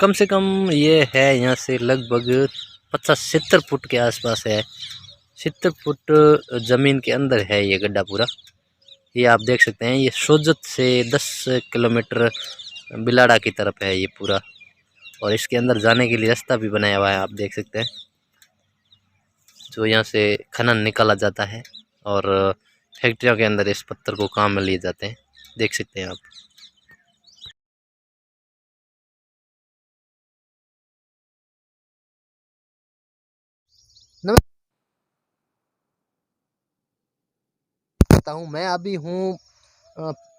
कम से कम ये है यहाँ से लगभग 50-70 फुट के आसपास है। 70 फुट ज़मीन के अंदर है ये गड्ढा पूरा। ये आप देख सकते हैं, ये सोजत से 10 किलोमीटर बिलाड़ा की तरफ है ये पूरा। और इसके अंदर जाने के लिए रास्ता भी बनाया हुआ है, आप देख सकते हैं, जो यहाँ से खनन निकाला जाता है और फैक्ट्रियों के अंदर इस पत्थर को काम में लिए जाते हैं। देख सकते हैं आप। नमस्कार हूँ, मैं अभी हूँ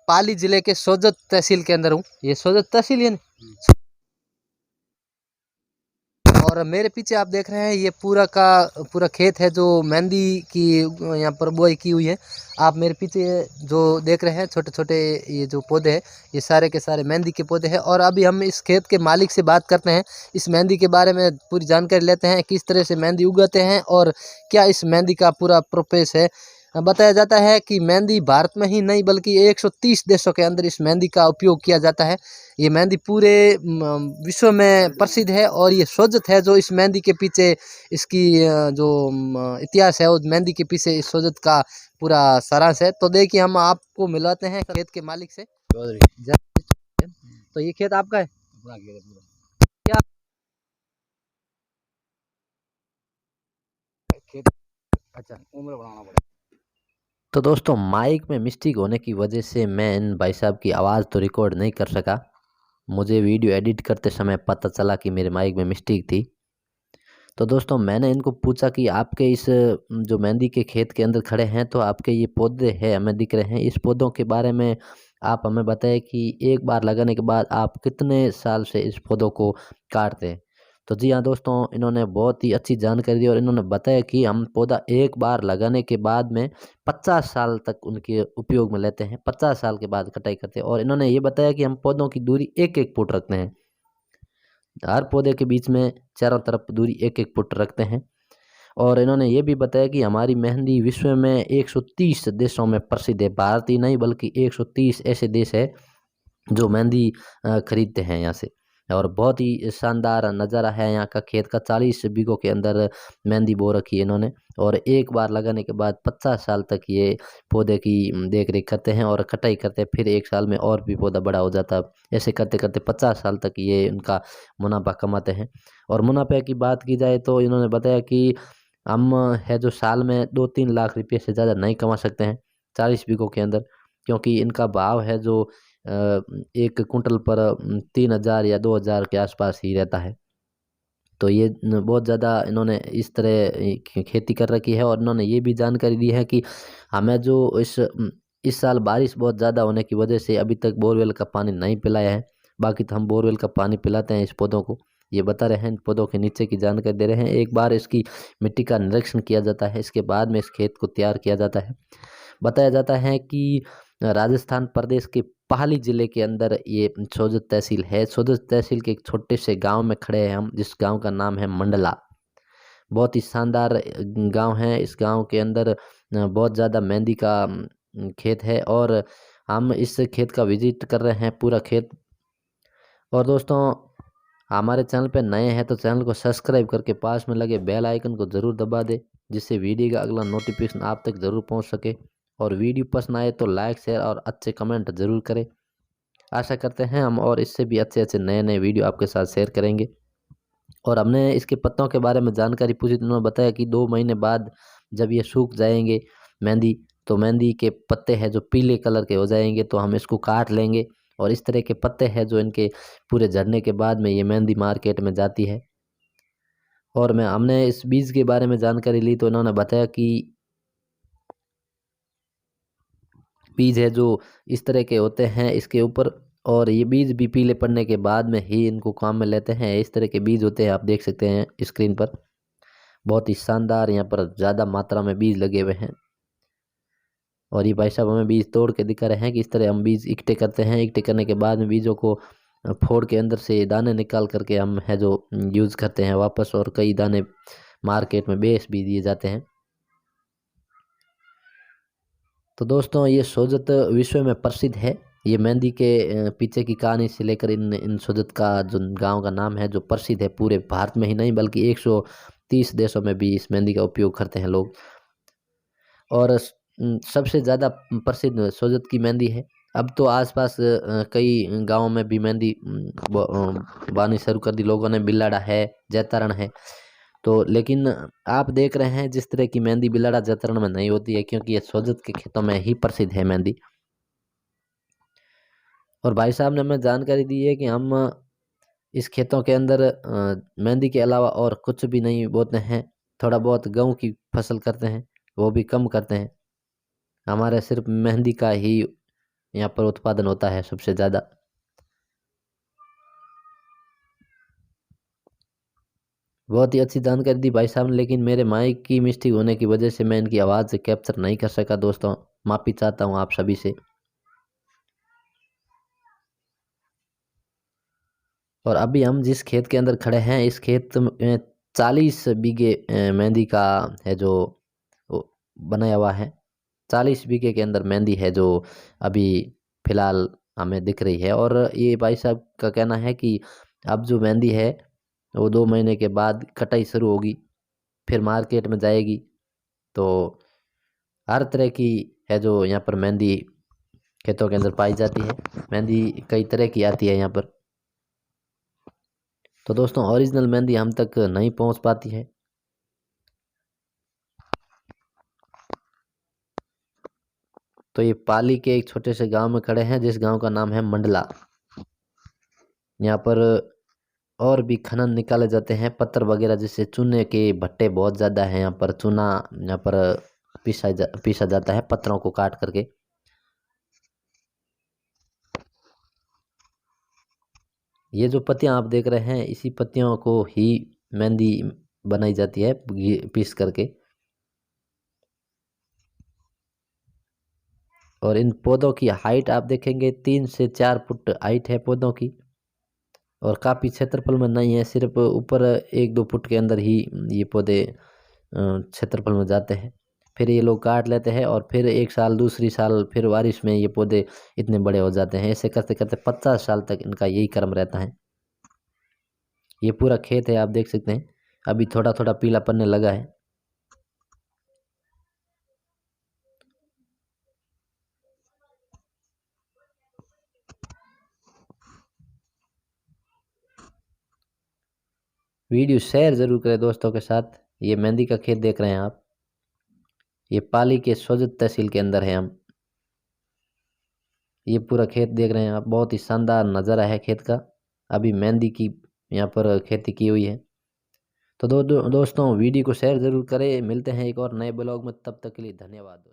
पाली जिले के सोजत तहसील के अंदर हूँ। ये सोजत तहसील है ना? और मेरे पीछे आप देख रहे हैं ये पूरा का पूरा खेत है जो मेहंदी की यहाँ पर बुआई की हुई है। आप मेरे पीछे जो देख रहे हैं छोटे छोटे ये जो पौधे हैं, ये सारे के सारे मेहंदी के पौधे हैं। और अभी हम इस खेत के मालिक से बात करते हैं, इस मेहंदी के बारे में पूरी जानकारी लेते हैं, किस तरह से मेहंदी उगाते हैं और क्या इस मेहंदी का पूरा प्रोसेस है। बताया जाता है कि मेहंदी भारत में ही नहीं बल्कि 130 देशों के अंदर इस मेहंदी का उपयोग किया जाता है। ये मेहंदी पूरे विश्व में प्रसिद्ध है और ये सोजत है जो इस मेहंदी के पीछे इसकी जो इतिहास है, उस मेहंदी के पीछे इस सोजत का पूरा सारांश है। तो देखिए हम आपको मिलाते हैं खेत के मालिक से। तो ये खेत आपका है? अपना खेत है पूरा। क्या खेत? अच्छा, उम्र बढ़ाना पड़ेगा। तो दोस्तों, माइक में मिस्टेक होने की वजह से मैं इन भाई साहब की आवाज़ तो रिकॉर्ड नहीं कर सका। मुझे वीडियो एडिट करते समय पता चला कि मेरे माइक में मिस्टेक थी। तो दोस्तों, मैंने इनको पूछा कि आपके इस जो मेहंदी के खेत के अंदर खड़े हैं, तो आपके ये पौधे हैं हमें दिख रहे हैं, इस पौधों के बारे में आप हमें बताएं कि एक बार लगाने के बाद आप कितने साल से इस पौधों को काटते हैं। तो जी हाँ दोस्तों, इन्होंने बहुत ही अच्छी जानकारी दी और इन्होंने बताया कि हम पौधा एक बार लगाने के बाद में 50 साल तक उनके उपयोग में लेते हैं, 50 साल के बाद कटाई करते हैं। और इन्होंने ये बताया कि हम पौधों की दूरी 1-1 फुट रखते हैं, हर पौधे के बीच में चारों तरफ दूरी 1-1 फुट रखते हैं। और इन्होंने ये भी बताया कि हमारी मेहंदी विश्व में 130 देशों में प्रसिद्ध है। भारत ही नहीं बल्कि 130 ऐसे देश है जो मेहंदी खरीदते हैं यहाँ से। और बहुत ही शानदार नज़ारा है यहाँ का। खेत का 40 बीघों के अंदर मेहंदी बो रखी है इन्होंने। और एक बार लगाने के बाद 50 साल तक ये पौधे की देख रेख करते हैं और कटाई करते हैं। फिर 1 साल में और भी पौधा बड़ा हो जाता है। ऐसे करते करते 50 साल तक ये उनका मुनाफा कमाते हैं। और मुनाफे की बात की जाए तो इन्होंने बताया कि हम है जो साल में 2-3 लाख रुपये से ज़्यादा नहीं कमा सकते हैं 40 बीघों के अंदर, क्योंकि इनका भाव है जो 1 कुंटल पर 3,000 या 2,000 के आसपास ही रहता है। तो ये बहुत ज़्यादा इन्होंने इस तरह खेती कर रखी है। और इन्होंने ये भी जानकारी दी है कि हमें जो इस साल बारिश बहुत ज़्यादा होने की वजह से अभी तक बोरवेल का पानी नहीं पिलाया है। बाकी तो हम बोरवेल का पानी पिलाते हैं इस पौधों को। ये बता रहे हैं, इन पौधों के नीचे की जानकारी दे रहे हैं। एक बार इसकी मिट्टी का निरीक्षण किया जाता है, इसके बाद में इस खेत को तैयार किया जाता है। बताया जाता है कि राजस्थान प्रदेश के पाली जिले के अंदर ये सोजत तहसील है। सोजत तहसील के एक छोटे से गांव में खड़े हैं हम, जिस गांव का नाम है मंडला। बहुत ही शानदार गांव है। इस गांव के अंदर बहुत ज़्यादा मेहंदी का खेत है और हम इस खेत का विजिट कर रहे हैं, पूरा खेत। और दोस्तों, हमारे चैनल पे नए हैं तो चैनल को सब्सक्राइब करके पास में लगे बेल आइकन को ज़रूर दबा दे, जिससे वीडियो का अगला नोटिफिकेशन आप तक ज़रूर पहुंच सके। और वीडियो पसंद आए तो लाइक शेयर और अच्छे कमेंट ज़रूर करें। आशा करते हैं हम और इससे भी अच्छे अच्छे नए नए वीडियो आपके साथ शेयर करेंगे। और हमने इसके पत्तों के बारे में जानकारी पूछी तो उन्होंने बताया कि 2 महीने बाद जब ये सूख जाएंगे मेहंदी, तो मेहंदी के पत्ते हैं जो पीले कलर के हो जाएंगे, तो हम इसको काट लेंगे। और इस तरह के पत्ते हैं जो इनके पूरे झड़ने के बाद में ये मेहंदी मार्केट में जाती है। और हमने इस बीज के बारे में जानकारी ली तो इन्होंने बताया कि बीज है जो इस तरह के होते हैं इसके ऊपर, और ये बीज भी पीले पड़ने के बाद में ही इनको काम में लेते हैं। इस तरह के बीज होते हैं, आप देख सकते हैं स्क्रीन पर। बहुत ही शानदार यहाँ पर ज़्यादा मात्रा में बीज लगे हुए हैं। और ये भाई साहब हमें बीज तोड़ के दिखा रहे हैं कि इस तरह हम बीज इकट्ठे करते हैं। इकट्ठे करने के बाद में बीजों को फोड़ के अंदर से दाने निकाल करके हम है जो यूज़ करते हैं वापस, और कई दाने मार्केट में बेच भी दिए जाते हैं। तो दोस्तों, ये सोजत विश्व में प्रसिद्ध है ये मेहंदी के पीछे की कहानी से लेकर इन इन सोजत का जो गांव का नाम है जो प्रसिद्ध है पूरे भारत में ही नहीं बल्कि 130 देशों में भी इस मेहंदी का उपयोग करते हैं लोग। और सबसे ज़्यादा प्रसिद्ध सोजत की मेहंदी है। अब तो आसपास कई गांवों में भी मेहंदी बानी शुरू कर दी लोगों ने। बिलाड़ा है, जैतारण है। तो लेकिन आप देख रहे हैं जिस तरह की मेहंदी बिलाड़ा जैतारण में नहीं होती है, क्योंकि ये सोजत के खेतों में ही प्रसिद्ध है मेहंदी। और भाई साहब ने हमें जानकारी दी है कि हम इस खेतों के अंदर मेहंदी के अलावा और कुछ भी नहीं बोते हैं। थोड़ा बहुत गेहूं की फसल करते हैं, वो भी कम करते हैं। हमारे सिर्फ मेहंदी का ही यहाँ पर उत्पादन होता है सबसे ज़्यादा। बहुत ही अच्छी जानकारी दी भाई साहब ने, लेकिन मेरे माइक की मिस्टेक होने की वजह से मैं इनकी आवाज़ कैप्चर नहीं कर सका। दोस्तों माफ़ी चाहता हूँ आप सभी से। और अभी हम जिस खेत के अंदर खड़े हैं, इस खेत में 40 बीघे मेहंदी का है जो बनाया हुआ है। 40 बीघे के अंदर मेहंदी है जो अभी फिलहाल हमें दिख रही है। और ये भाई साहब का कहना है कि अब जो मेहंदी है वो 2 महीने के बाद कटाई शुरू होगी, फिर मार्केट में जाएगी। तो हर तरह की है जो यहाँ पर मेहंदी खेतों के अंदर पाई जाती है। मेहंदी कई तरह की आती है यहाँ पर। तो दोस्तों ओरिजिनल मेहंदी हम तक नहीं पहुँच पाती है। तो ये पाली के एक छोटे से गांव में खड़े हैं जिस गांव का नाम है मंडला। यहाँ पर और भी खनन निकाले जाते हैं पत्थर वगैरह, जिससे चूने के भट्टे बहुत ज़्यादा हैं। यहाँ पर चूना यहाँ पर पीसा जाता है पत्थरों को काट करके। ये जो पत्तियां आप देख रहे हैं इसी पत्तियों को ही मेहंदी बनाई जाती है पीस करके। और इन पौधों की हाइट आप देखेंगे 3 से 4 फुट हाइट है पौधों की। और काफ़ी क्षेत्रफल में नहीं है, सिर्फ ऊपर 1-2 फुट के अंदर ही ये पौधे क्षेत्रफल में जाते हैं। फिर ये लोग काट लेते हैं और फिर एक साल दूसरी साल फिर बारिश में ये पौधे इतने बड़े हो जाते हैं। ऐसे करते करते 50 साल तक इनका यही क्रम रहता है। ये पूरा खेत है, आप देख सकते हैं अभी थोड़ा थोड़ा पीला पड़ने लगा है। वीडियो शेयर जरूर करें दोस्तों के साथ। ये मेहंदी का खेत देख रहे हैं आप, ये पाली के सोजत तहसील के अंदर है हम। ये पूरा खेत देख रहे हैं आप, बहुत ही शानदार नज़ारा है खेत का। अभी मेहंदी की यहाँ पर खेती की हुई है। तो दोस्तों वीडियो को शेयर ज़रूर करें। मिलते हैं एक और नए ब्लॉग में, तब तक के लिए धन्यवाद।